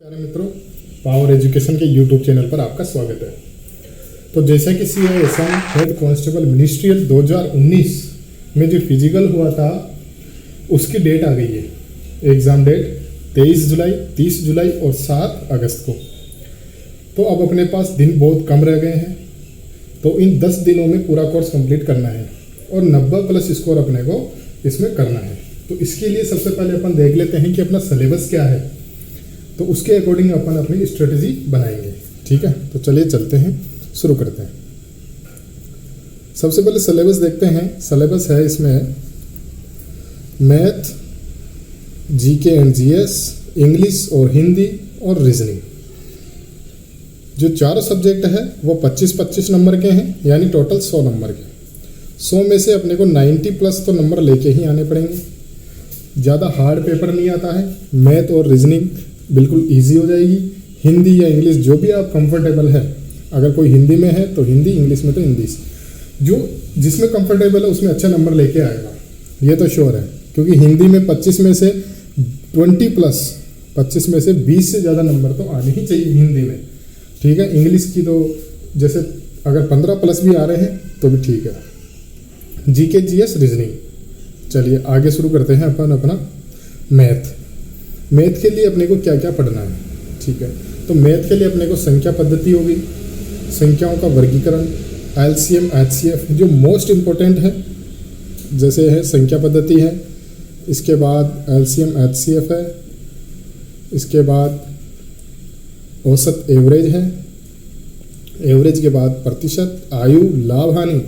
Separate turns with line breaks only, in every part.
प्यारे मित्रों, power education के यूट्यूब चैनल पर आपका स्वागत है। तो जैसा कि CI Assam head constable ministerial 2019 में जो फिजिकल हुआ था उसकी डेट आ गई है। एग्ज़ाम डेट 23 जुलाई, 30 जुलाई और 7 अगस्त को। तो अब अपने पास दिन बहुत कम रह गए हैं, तो इन 10 दिनों में पूरा कोर्स कंप्लीट करना है और 90+ स्कोर अपने को इसमें करना है। तो इसके लिए सबसे पहले अपन देख लेते हैं कि अपना सिलेबस क्या है, तो उसके अकॉर्डिंग अपन अपनी स्ट्रेटजी बनाएंगे। ठीक है, तो चलिए चलते हैं, शुरू करते हैं। सबसे पहले सिलेबस देखते हैं। सिलेबस है इसमें math, GK and GS, English और हिंदी और रीजनिंग। जो चारों सब्जेक्ट है वो 25-25 नंबर के हैं, यानी टोटल 100 नंबर के। 100 में से अपने को 90+ तो नंबर लेके ही आने पड़ेंगे। ज़्यादा हार्ड पेपर नहीं आता है। मैथ और रीजनिंग बिल्कुल इजी हो जाएगी। हिंदी या इंग्लिश जो भी आप कंफर्टेबल है, अगर कोई हिंदी में है तो हिंदी, इंग्लिश में तो इंग्लिश, जो जिसमें कंफर्टेबल है उसमें अच्छा नंबर लेके आएगा, ये तो श्योर है। क्योंकि हिंदी में 25 में से 20+, 25 में से 20 से ज़्यादा नंबर तो आने ही चाहिए हिंदी में। ठीक है, इंग्लिश की तो जैसे अगर 15+ भी आ रहे हैं तो भी ठीक है। GK GS reasoning. चलिए आगे शुरू करते हैं अपन अपना मैथ। मैथ के लिए अपने को क्या क्या पढ़ना है। ठीक है, तो मैथ के लिए अपने को संख्या पद्धति होगी, संख्याओं का वर्गीकरण, LCM HCF जो मोस्ट इम्पोर्टेंट है, जैसे है संख्या पद्धति है, इसके बाद LCM HCF है, इसके बाद औसत एवरेज है, एवरेज के बाद प्रतिशत, आयु, लाभ हानि,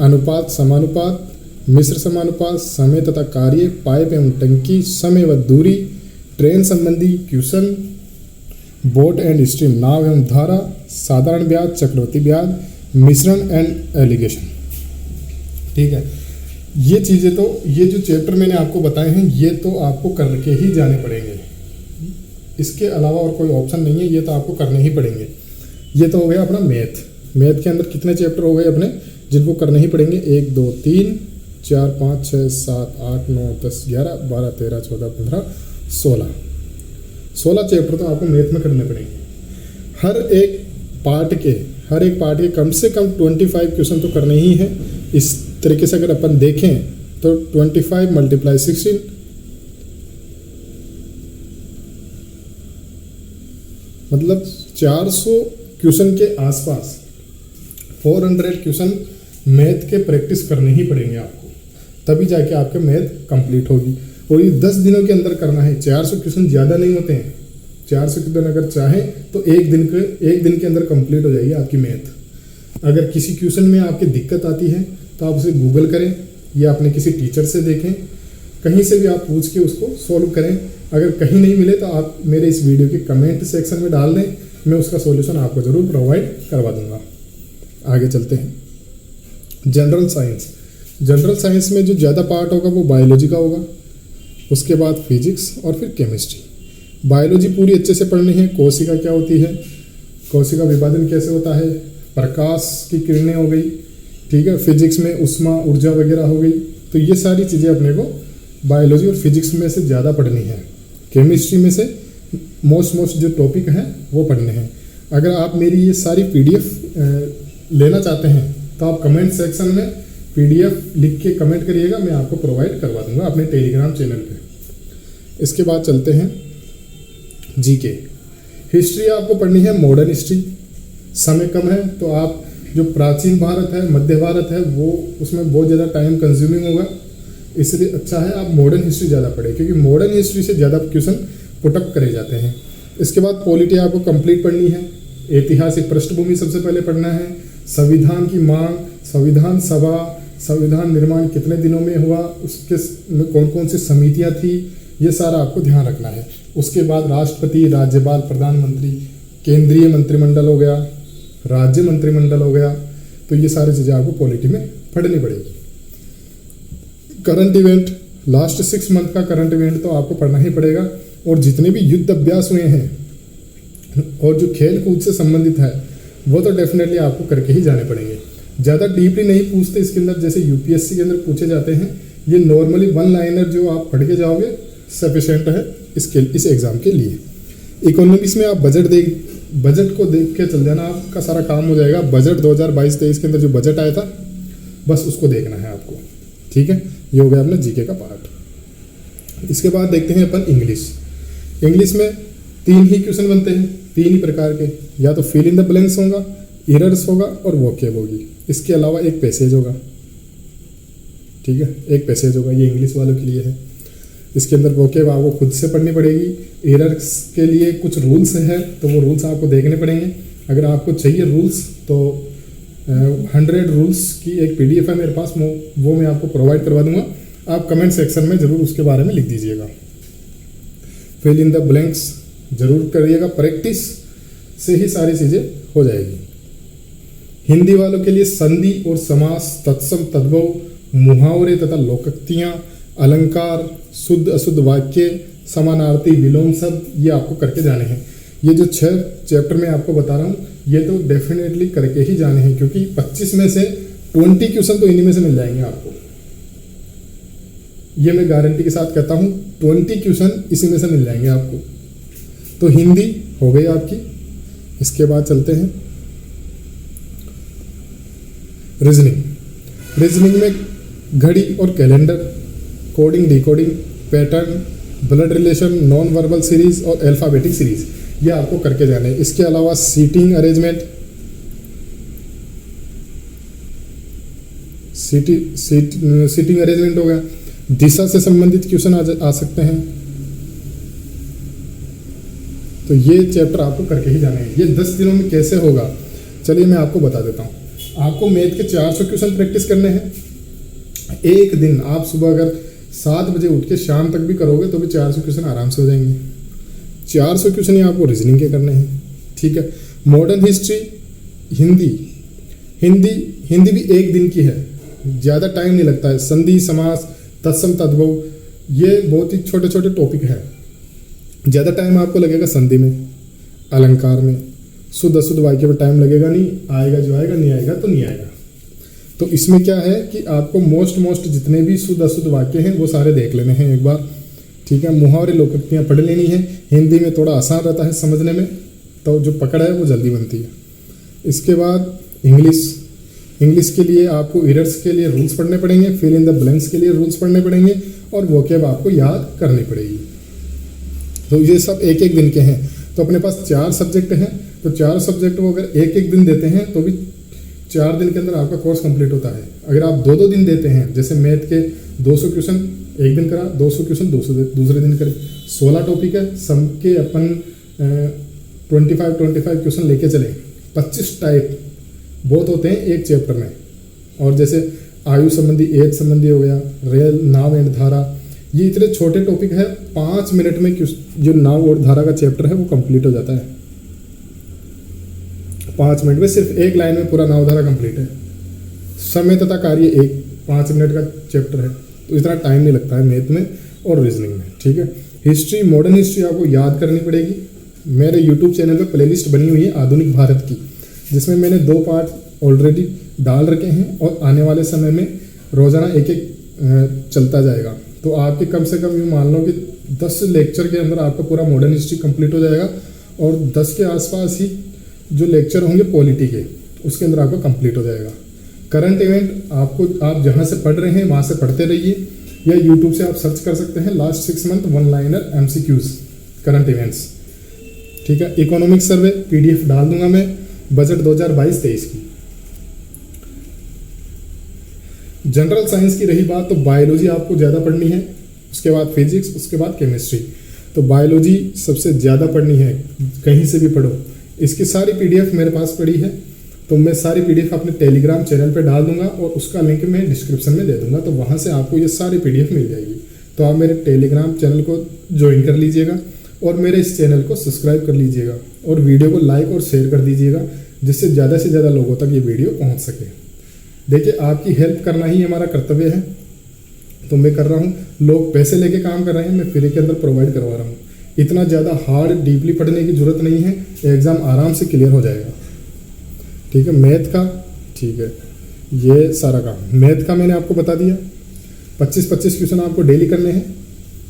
अनुपात समानुपात, मिश्र समानुपात, समय तथा कार्य, पाइप एवं टंकी, समय व दूरी, ट्रेन संबंधी क्वेश्चन, बोट एंड स्ट्रीम, नाव एवं धारा, साधारण ब्याज, चक्रवृद्धि ब्याज, मिश्रण एंड एलिगेशन। ठीक है, ये चीज़ें तो ये जो चैप्टर मैंने आपको बताए हैं ये तो आपको करके ही जाने पड़ेंगे। इसके अलावा और कोई ऑप्शन नहीं है, ये तो आपको करने ही पड़ेंगे। ये तो हो गया अपना मैथ। मैथ के अंदर कितने चैप्टर हो गए अपने जिनको करने ही पड़ेंगे? 1 2 3 4 5 6 7 8 9 10 11 12 13 14 15 16 चैप्टर तो आपको मैथ में करने पड़ेंगे। हर एक पार्ट के कम से कम 25 क्वेश्चन तो करने ही है। इस तरीके से अगर अपन देखें तो 25 × 16 मतलब 400 क्वेश्चन के आसपास 400 क्वेश्चन मैथ के प्रैक्टिस करने ही पड़ेंगे आपको, तभी जाके आपके मैथ कंप्लीट होगी। और ये 10 दिनों के अंदर करना है। 400 क्वेश्चन ज़्यादा नहीं होते हैं। 400 क्वेश्चन अगर चाहें तो एक दिन के अंदर कंप्लीट हो जाएगी आपकी मैथ। अगर किसी क्वेश्चन में आपकी दिक्कत आती है तो आप उसे गूगल करें या अपने किसी टीचर से देखें, कहीं से भी आप पूछ के उसको सॉल्व करें। अगर कहीं नहीं मिले तो आप मेरे इस वीडियो के कमेंट सेक्शन में डाल दें, मैं उसका सॉल्यूशन आपको ज़रूर प्रोवाइड करवा दूंगा। आगे चलते हैं। जनरल साइंस में जो ज़्यादा पार्ट होगा वो बायोलॉजी का होगा, उसके बाद फिजिक्स और फिर केमिस्ट्री। बायोलॉजी पूरी अच्छे से पढ़नी है। कोशिका क्या होती है, कोशिका विभाजन कैसे होता है, प्रकाश की किरणें हो गई। ठीक है, फिजिक्स में उष्मा ऊर्जा वगैरह हो गई। तो ये सारी चीज़ें अपने को बायोलॉजी और फिजिक्स में से ज़्यादा पढ़नी है। केमिस्ट्री में से मोस्ट जो टॉपिक हैं वो पढ़ने हैं। अगर आप मेरी ये सारी PDF लेना चाहते हैं तो आप कमेंट सेक्शन में PDF लिख के कमेंट करिएगा, मैं आपको प्रोवाइड करवा दूंगा अपने टेलीग्राम चैनल पे। इसके बाद चलते हैं GK। हिस्ट्री आपको पढ़नी है, मॉडर्न हिस्ट्री। समय कम है तो आप जो प्राचीन भारत है, मध्य भारत है, वो उसमें बहुत ज़्यादा टाइम कंज्यूमिंग होगा, इसलिए अच्छा है आप मॉडर्न हिस्ट्री ज़्यादा पढ़ें, क्योंकि मॉडर्न हिस्ट्री से ज़्यादा क्वेश्चन पुटअप करे जाते हैं। इसके बाद पॉलिटी आपको कंप्लीट पढ़नी है। ऐतिहासिक पृष्ठभूमि सबसे पहले पढ़ना है। संविधान की मांग, संविधान सभा, संविधान निर्माण कितने दिनों में हुआ, उसके में कौन कौन सी समितियां थी, ये सारा आपको ध्यान रखना है। उसके बाद राष्ट्रपति, राज्यपाल, प्रधानमंत्री, केंद्रीय मंत्रिमंडल हो गया, राज्य मंत्रिमंडल हो गया, तो ये सारी चीज़ें आपको पॉलिटी में पढ़नी पड़ेगी। करंट इवेंट, लास्ट 6 मंथ का करंट इवेंट तो आपको पढ़ना ही पड़ेगा। और जितने भी युद्ध अभ्यास हुए हैं और जो खेल कूद से संबंधित है वो तो डेफिनेटली आपको करके ही जाने पड़ेंगे। ज़्यादा डीपली नहीं पूछते इसके अंदर, जैसे UPSC के अंदर पूछे जाते हैं। ये नॉर्मली 1 लाइनर जो आप पढ़ के जाओगे सफिशेंट है इस एग्ज़ाम के लिए। इकोनॉमिक्स में आप बजट को देख के चल जाना, आपका सारा काम हो जाएगा। बजट 2022-23 के अंदर जो बजट आया था बस उसको देखना है आपको, ठीक है। ये हो गया अपना जीके का पार्ट। इसके बाद देखते हैं अपन इंग्लिश में 3 ही क्वेश्चन बनते हैं, 3 ही प्रकार के, या तो फिल इन द ब्लैंक्स होगा, एरर्स होगा और वोकेब होगी। इसके अलावा एक पैसेज होगा, ठीक है, एक पैसेज होगा, ये इंग्लिश वालों के लिए है। इसके अंदर वोकेब आपको खुद से पढ़नी पड़ेगी। एरर्स के लिए कुछ रूल्स है तो वो रूल्स आपको देखने पड़ेंगे। अगर आपको चाहिए रूल्स तो 100 रूल्स की एक PDF है मेरे पास, वो मैं आपको प्रोवाइड करवा दूंगा। आप कमेंट सेक्शन में ज़रूर उसके बारे में लिख दीजिएगा। फिल इन द ब्लैंक्स जरूर करिएगा, प्रैक्टिस से ही सारी चीज़ें हो जाएगी। हिंदी वालों के लिए संधि और समास, तत्सम तद्भव, मुहावरे तथा लोकोक्तियाँ, अलंकार, शुद्ध अशुद्ध वाक्य, समानार्थी, विलोम शब्द, ये आपको करके जाने हैं। ये जो 6 चैप्टर मैं आपको बता रहा हूँ ये तो डेफिनेटली करके ही जाने हैं, क्योंकि 25 में से 20 क्वेश्चन तो इन्हीं में से मिल जाएंगे आपको। ये मैं गारंटी के साथ कहता हूँ, 20 क्वेश्चन इसी में से मिल जाएंगे आपको। तो हिंदी हो गई आपकी। इसके बाद चलते हैं रीजनिंग में घड़ी और calendar, coding, decoding, pattern, blood relation, non verbal series और अल्फाबेटिक सीरीज, ये आपको करके जाने हैं। इसके अलावा सीटिंग अरेंजमेंट, सीटिंग अरेंजमेंट हो गया। दिशा से संबंधित क्वेश्चन आ सकते हैं। तो ये चैप्टर आपको करके ही जाने हैं। ये 10 दिनों में कैसे होगा, चलिए मैं आपको बता देता हूँ। आपको मैथ के 400 क्वेश्चन प्रैक्टिस करने हैं। एक दिन आप सुबह अगर 7 बजे उठ के शाम तक भी करोगे तो भी 400 क्वेश्चन आराम से हो जाएंगे। 400 क्वेश्चन ही आपको रीजनिंग के करने हैं, ठीक है। मॉडर्न हिस्ट्री, हिंदी भी एक दिन की है, ज़्यादा टाइम नहीं लगता है। संधि, समास, तत्सम तद्भव, ये बहुत ही छोटे छोटे टॉपिक है। ज़्यादा टाइम आपको लगेगा संधि में, अलंकार में। शुद्ध अशुद्ध वाक्य में टाइम लगेगा नहीं, आएगा जो आएगा, नहीं आएगा तो नहीं आएगा। तो इसमें क्या है कि आपको मोस्ट जितने भी शुद्ध अशुद्ध वाक्य हैं वो सारे देख लेने हैं एक बार, ठीक है। मुहावरे लोकोक्तियाँ पढ़ लेनी है। हिंदी में थोड़ा आसान रहता है समझने में, तो जो पकड़ है वो जल्दी बनती है। इसके बाद इंग्लिश के लिए आपको एरर्स के लिए रूल्स पढ़ने पड़ेंगे, फिल इन द ब्लैंक्स के लिए रूल्स पढ़ने पड़ेंगे और वोकेब आपको याद करनी पड़ेगी। तो ये सब एक एक दिन के हैं। तो अपने पास 4 सब्जेक्ट हैं, तो 4 सब्जेक्ट को अगर एक एक दिन देते हैं तो भी 4 दिन के अंदर आपका कोर्स कंप्लीट होता है। अगर आप 2-2 दिन देते हैं, जैसे मैथ के 200 क्वेश्चन एक दिन करा, 200 क्वेश्चन दूसरे दिन करे, 16 टॉपिक है, सम के अपन 25 क्वेश्चन लेके चले। 25 टाइप बहुत होते हैं एक चैप्टर में। और जैसे आयु संबंधी, एज संबंधी हो गया, रेल, नाव एंड धारा, ये इतने छोटे टॉपिक है। 5 मिनट में जो नाव और धारा का चैप्टर है वो कंप्लीट हो जाता है। 5 मिनट में सिर्फ एक लाइन में पूरा नाव धारा कंप्लीट है। समय तथा कार्य 5 मिनट का चैप्टर है, तो इतना टाइम नहीं लगता है मैथ में और रीजनिंग में, ठीक है। हिस्ट्री, मॉडर्न हिस्ट्री आपको याद करनी पड़ेगी। मेरे यूट्यूब चैनल पे प्लेलिस्ट बनी हुई है आधुनिक भारत की, जिसमें मैंने 2 पार्ट ऑलरेडी डाल रखे हैं और आने वाले समय में रोज़ाना एक चलता जाएगा। तो आपके कम से कम यूँ मान लो कि 10 लेक्चर के अंदर आपका पूरा मॉडर्न हिस्ट्री कंप्लीट हो जाएगा और 10 के आसपास ही जो लेक्चर होंगे पॉलिटी के, उसके अंदर आपका कंप्लीट हो जाएगा। करंट इवेंट आप जहाँ से पढ़ रहे हैं वहाँ से पढ़ते रहिए, या यूट्यूब से आप सर्च कर सकते हैं लास्ट 6 मंथ 1-लाइनर MCQs करंट इवेंट्स, ठीक है। इकोनॉमिक सर्वे PDF डाल दूंगा मैं, बजट 2022-23 की। जनरल साइंस की रही बात, तो बायोलॉजी आपको ज़्यादा पढ़नी है, उसके बाद फिजिक्स, उसके बाद केमिस्ट्री। तो बायोलॉजी सबसे ज़्यादा पढ़नी है, कहीं से भी पढ़ो। इसकी सारी PDF मेरे पास पड़ी है, तो मैं सारी PDF अपने टेलीग्राम चैनल पे डाल दूंगा और उसका लिंक मैं डिस्क्रिप्शन में दे दूंगा, तो वहाँ से आपको ये सारी PDF मिल जाएगी। तो आप मेरे टेलीग्राम चैनल को ज्वाइन कर लीजिएगा और मेरे इस चैनल को सब्सक्राइब कर लीजिएगा और वीडियो को लाइक और शेयर कर दीजिएगा, जिससे ज़्यादा से ज़्यादा लोगों तक ये वीडियो पहुँच सके। देखिए, आपकी हेल्प करना ही हमारा कर्तव्य है, तो मैं कर रहा हूँ। लोग पैसे लेके काम कर रहे हैं, मैं फ्री के अंदर प्रोवाइड करवा रहा हूँ। इतना ज़्यादा हार्ड डीपली पढ़ने की जरूरत नहीं है, एग्ज़ाम आराम से क्लियर हो जाएगा, ठीक है। मैथ का, ठीक है, ये सारा काम मैथ का मैंने आपको बता दिया। 25 क्वेश्चन आपको डेली करने हैं,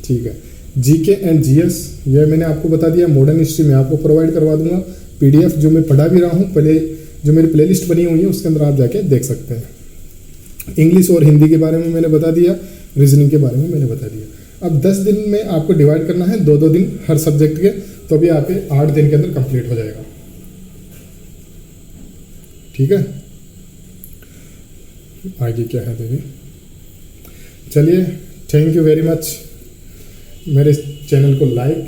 ठीक है। जीके एंड जीएस ये मैंने आपको बता दिया। मॉडर्न हिस्ट्री में आपको प्रोवाइड करवा दूंगा पीडीएफ, जो मैं पढ़ा भी रहा हूँ पहले, जो मेरी प्लेलिस्ट बनी हुई है उसके अंदर आप जाके देख सकते हैं। इंग्लिश और हिंदी के बारे में मैंने बता दिया, रीजनिंग के बारे में मैंने बता दिया। अब 10 दिन में आपको डिवाइड करना है, 2-2 दिन हर सब्जेक्ट के, तो अभी आपके 8 दिन के अंदर कंप्लीट हो जाएगा। ठीक है, आगे क्या है देखिए। चलिए, थैंक यू वेरी मच। मेरे चैनल को लाइक,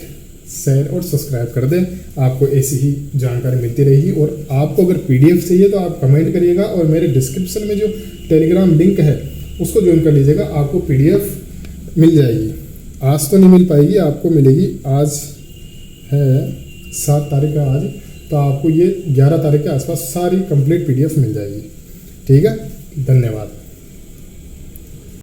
शेयर और सब्सक्राइब कर दें, आपको ऐसी ही जानकारी मिलती रहेगी। और आपको अगर पीडीएफ चाहिए तो आप कमेंट करिएगा, और मेरे डिस्क्रिप्शन में जो टेलीग्राम लिंक है उसको ज्वाइन कर लीजिएगा, आपको पीडीएफ मिल जाएगी। आज तो नहीं मिल पाएगी, आपको मिलेगी। आज है 7 तारीख का आज, तो आपको ये 11 तारीख के आसपास सारी कंप्लीट पीडीएफ मिल जाएगी। ठीक है, धन्यवाद।